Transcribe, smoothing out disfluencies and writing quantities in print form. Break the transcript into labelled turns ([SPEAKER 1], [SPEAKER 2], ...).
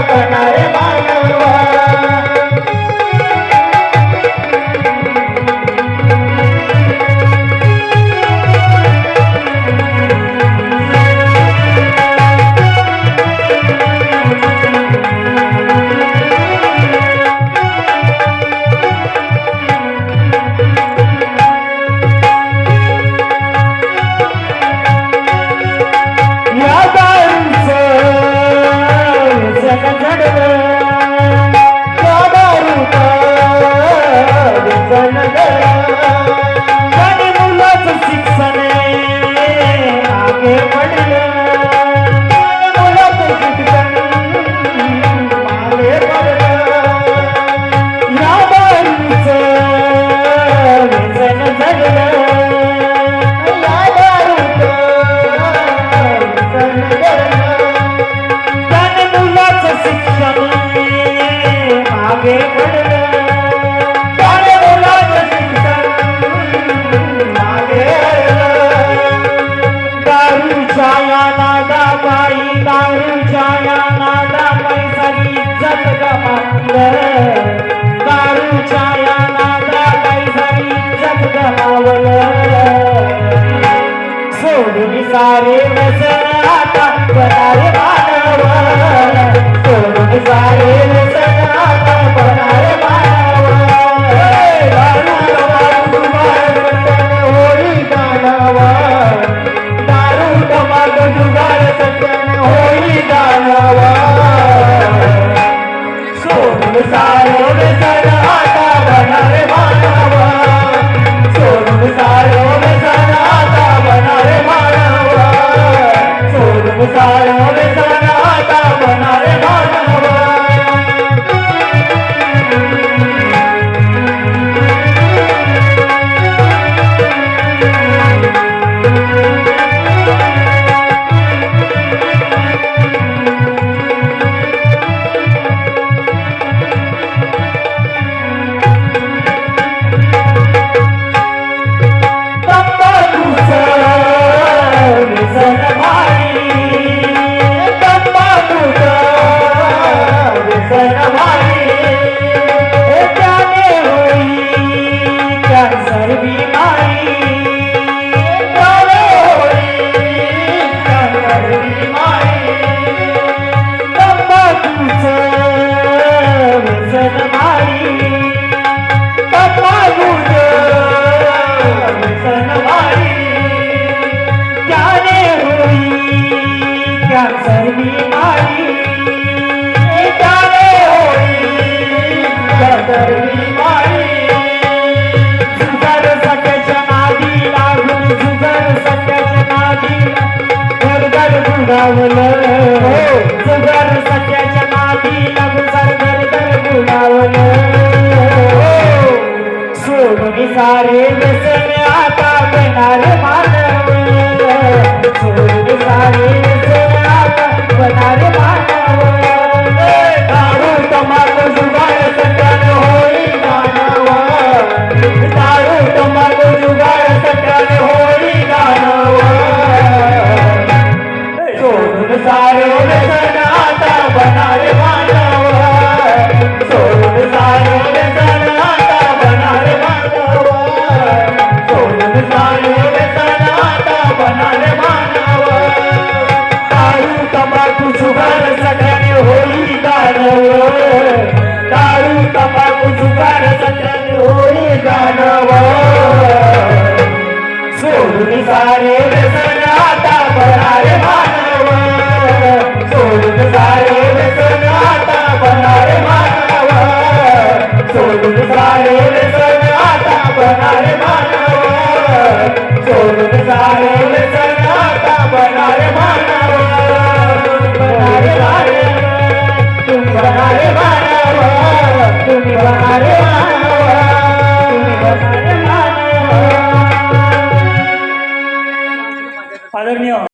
[SPEAKER 1] बनारे मानवा सारे व्यसन आता बनारे मानवा सोडून सारे व्यसन आता बनारे मानवा होई दानवा दारू धमाल जुगार सत्यान होई दानवा सोडून सारे व्यसन आता बनारे मानवा सोडून सारे व्यसन आता बनारे मानवा सारा व्यसन आता बनारे मानवा जुगार सत्याच्या नादी लागून सरदार बुडावलं सोडून सारे व्यसन आता बनारे मानव सोडून सारे व्यसन आता बनारे मानव दारू तंबाखू जुगार सत्यान होई दानवा दारू तंबाखू जुगार सत्यान होई दानवा सारे व्यसन आता बनारे मानवा सोडून सारे व्यसन आता बनारे मानवा सोडून सारे व्यसन आता बनारे मानवा दारू तंबाखू जुगार सत्याने होई दानव दारू तंबाखू जुगार सत्याने होई दानव सोडून सारे व्यसन आता बनारे मानवा सोडून सारे व्यसन आता बनारे मानवा सोडून सारे व्यसन आता बनारे